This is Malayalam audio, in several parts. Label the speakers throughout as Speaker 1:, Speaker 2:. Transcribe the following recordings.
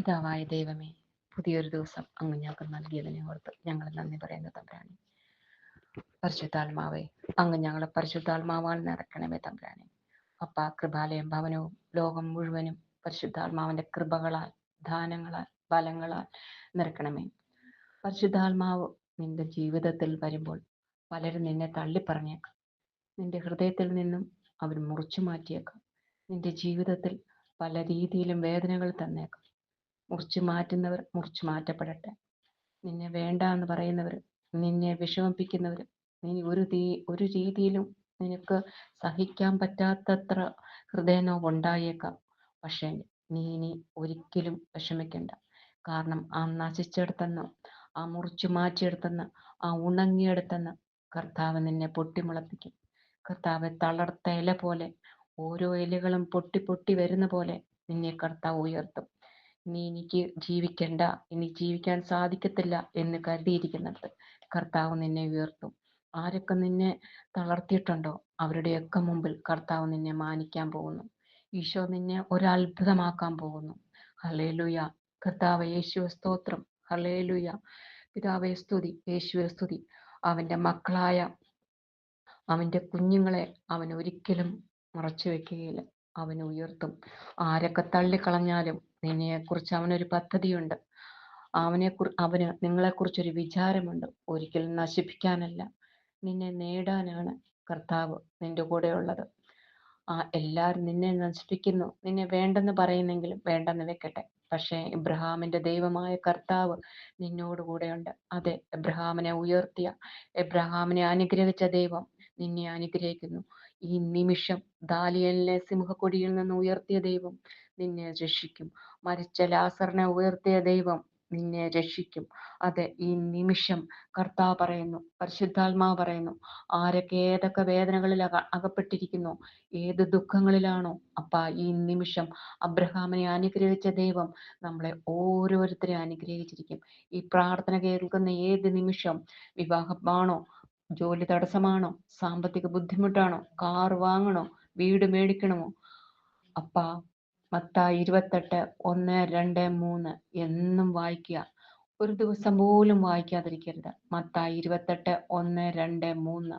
Speaker 1: പിതാവായ ദൈവമേ, പുതിയൊരു ദിവസം അങ്ങ് ഞങ്ങൾക്ക് നൽകിയതിനെ ഓർത്ത് ഞങ്ങൾ നന്ദി പറയുന്നു തമ്പുരാനെ. പരിശുദ്ധാത്മാവേ, അങ്ങ് ഞങ്ങളെ പരിശുദ്ധാത്മാവാൽ നിറയ്ക്കണമേ തമ്പുരാനെ. അപ്പ കൃപാലയം ഭവനവും ലോകം മുഴുവനും പരിശുദ്ധാത്മാവിന്റെ കൃപകളാൽ, ദാനങ്ങളാൽ, ബലങ്ങളാൽ നിറയ്ക്കണമേ. പരിശുദ്ധാത്മാവ് നിന്റെ ജീവിതത്തിൽ വരുമ്പോൾ പലരും നിന്നെ തള്ളിപ്പറഞ്ഞേക്കാം. നിന്റെ ഹൃദയത്തിൽ നിന്നും അവർ മുറിച്ചു മാറ്റിയേക്കാം. നിന്റെ ജീവിതത്തിൽ പല രീതിയിലും വേദനകൾ തന്നേക്കാം. മുറിച്ചു മാറ്റുന്നവർ മുറിച്ചു മാറ്റപ്പെടട്ടെ. നിന്നെ വേണ്ട എന്ന് പറയുന്നവർ, നിന്നെ വിഷമിപ്പിക്കുന്നവർ, നീ ഒരു രീതിയിലും നിനക്ക് സഹിക്കാൻ പറ്റാത്തത്ര ഹൃദയനോവ് ഉണ്ടായേക്കാം. പക്ഷേ നീ ഇനി ഒരിക്കലും വിഷമിക്കണ്ട. കാരണം ആ നശിച്ചെടുത്തെന്ന്, ആ മുറിച്ചു മാറ്റിയെടുത്തെന്ന്, ആ ഉണങ്ങിയെടുത്തെന്ന് കർത്താവ് നിന്നെ പൊട്ടിമുളപ്പിക്കും. കർത്താവ് തളർത്ത ഇല പോലെ, ഓരോ ഇലകളും പൊട്ടി പൊട്ടി വരുന്ന പോലെ നിന്നെ കർത്താവ് ഉയർത്തും. ഇനി എനിക്ക് ജീവിക്കണ്ട, ഇനി ജീവിക്കാൻ സാധിക്കത്തില്ല എന്ന് കരുതിയിരിക്കുന്നിടത്ത് കർത്താവ് നിന്നെ ഉയർത്തും. ആരൊക്കെ നിന്നെ തളർത്തിയിട്ടുണ്ടോ അവരുടെയൊക്കെ മുമ്പിൽ കർത്താവ് നിന്നെ മാനിക്കാൻ പോകുന്നു. ഈശോ നിന്നെ ഒരത്ഭുതമാക്കാൻ പോകുന്നു. ഹല്ലേലൂയ. കർത്താവ് യേശുവെ സ്തോത്രം. ഹല്ലേലൂയ. പിതാവേ സ്തുതി, യേശുവെ സ്തുതി. അവന്റെ മക്കളായ അവന്റെ കുഞ്ഞുങ്ങളെ അവൻ ഒരിക്കലും മറച്ചു വെക്കുകയില്ല. അവൻ ഉയർത്തും. ആരൊക്കെ തള്ളിക്കളഞ്ഞാലും നിന്നെക്കുറിച്ച് അവനൊരു പദ്ധതിയുണ്ട്. അവന് നിങ്ങളെക്കുറിച്ചൊരു വിചാരമുണ്ട്. ഒരിക്കലും നശിപ്പിക്കാനല്ല, നിന്നെ നേടാനാണ് കർത്താവ് നിന്റെ കൂടെ ഉള്ളത്. എല്ലാവരും നിന്നെ നശിപ്പിക്കുന്നു, നിന്നെ വേണ്ടെന്ന് പറയുന്നെങ്കിലും വേണ്ടെന്ന് വെക്കട്ടെ. പക്ഷേ എബ്രഹാമിന്റെ ദൈവമായ കർത്താവ് നിന്നോട് കൂടെയുണ്ട്. അതെ, എബ്രഹാമിനെ ഉയർത്തിയ, എബ്രഹാമിനെ അനുഗ്രഹിച്ച ദൈവം നിന്നെ അനുഗ്രഹിക്കുന്നു. ഈ നിമിഷം ദാനിയേലിനെ സിംഹക്കൊടിയിൽ നിന്ന് ഉയർത്തിയ ദൈവം നിന്നെ രക്ഷിക്കും. മരിച്ച ലാസറിനെ ഉയർത്തിയ ദൈവം നിന്നെ രക്ഷിക്കും. അതെ, ഈ നിമിഷം കർത്താവ് പറയുന്നു, പരിശുദ്ധാത്മാവ് പറയുന്നു, ആരൊക്കെ ഏതൊക്കെ വേദനകളിൽ അകപ്പെട്ടിരിക്കുന്നു, ഏത് ദുഃഖങ്ങളിലാണോ, അപ്പ ഈ നിമിഷം അബ്രഹാമിനെ അനുഗ്രഹിച്ച ദൈവം നമ്മളെ ഓരോരുത്തരെയും അനുഗ്രഹിച്ചിരിക്കും. ഈ പ്രാർത്ഥന കേൾക്കുന്ന ഏത് നിമിഷം, വിവാഹമാണോ, ജോലി തടസ്സമാണോ, സാമ്പത്തിക ബുദ്ധിമുട്ടാണോ, കാർ വാങ്ങണോ, വീട് മേടിക്കണമോ, അപ്പ മത്തായി 28:1-2-3 എന്നും വായിക്കുക. ഒരു ദിവസം പോലും വായിക്കാതിരിക്കരുത്. മത്തായി 28:1-2-3,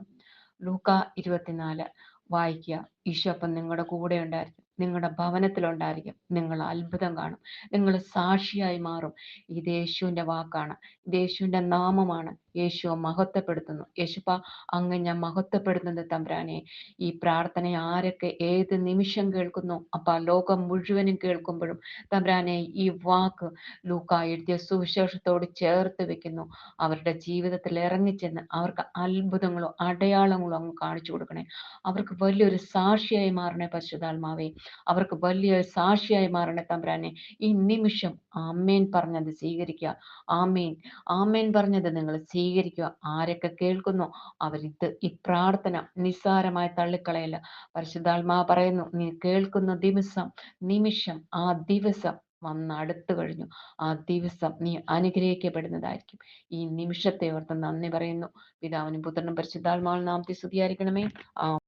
Speaker 1: ലൂക്കാ 24 വായിക്കുക. ഈശോ അപ്പം നിങ്ങളുടെ കൂടെ ഉണ്ടായിരിക്കും, നിങ്ങളുടെ ഭവനത്തിലുണ്ടായിരിക്കും. നിങ്ങൾ അത്ഭുതം കാണും, നിങ്ങൾ സാക്ഷിയായി മാറും. ഇത് യേശുവിന്റെ വാക്കാണ്, ഇത് യേശുവിന്റെ നാമമാണ്. യേശു മഹത്വപ്പെടുത്തുന്നു. യേശുപ്പ, അങ്ങ് ഞാൻ മഹത്വപ്പെടുത്തുന്നത് തമ്പുരാനെ. ഈ പ്രാർത്ഥന ആരൊക്കെ ഏത് നിമിഷം കേൾക്കുന്നു, അപ്പ ലോകം മുഴുവനും കേൾക്കുമ്പോഴും തമ്പുരാനെ ഈ വാക്ക് ലൂക്കാ എഴുതിയ സുവിശേഷത്തോട് ചേർത്ത് വെക്കുന്നു. അവരുടെ ജീവിതത്തിൽ ഇറങ്ങിച്ചെന്ന് അവർക്ക് അത്ഭുതങ്ങളോ അടയാളങ്ങളോ അങ്ങ് കാണിച്ചു കൊടുക്കണേ. അവർക്ക് വലിയൊരു സാക്ഷിയായി മാറണേ പരിശുദ്ധാത്മാവേ. അവർക്ക് വലിയൊരു സാക്ഷിയായി മാറണേ തമ്പുരാനെ. ഈ നിമിഷം ആമേൻ പറഞ്ഞത് സ്വീകരിക്കുക. ആമേൻ, ആമേൻ പറഞ്ഞത് നിങ്ങൾ സ്വീകരിക്കുക. ആരൊക്കെ കേൾക്കുന്നോ ഈ പ്രാർത്ഥന നിസ്സാരമായി തള്ളിക്കളയല്ല. പരിശുദ്ധാത്മാവ് പറയുന്നു, നീ കേൾക്കുന്ന നിമിഷം ആ ദിവസം വന്ന് അടുത്തു കഴിഞ്ഞു. ആ ദിവസം നീ അനുഗ്രഹിക്കപ്പെടുന്നതായിരിക്കും. ഈ നിമിഷത്തെ ഓർത്ത് നന്ദി പറയുന്നു. പിതാവിനും പുത്രനും പരിശുദ്ധാത്മാവിനും നാമത്തിൽ സ്തുതിയായിരിക്കണമേ.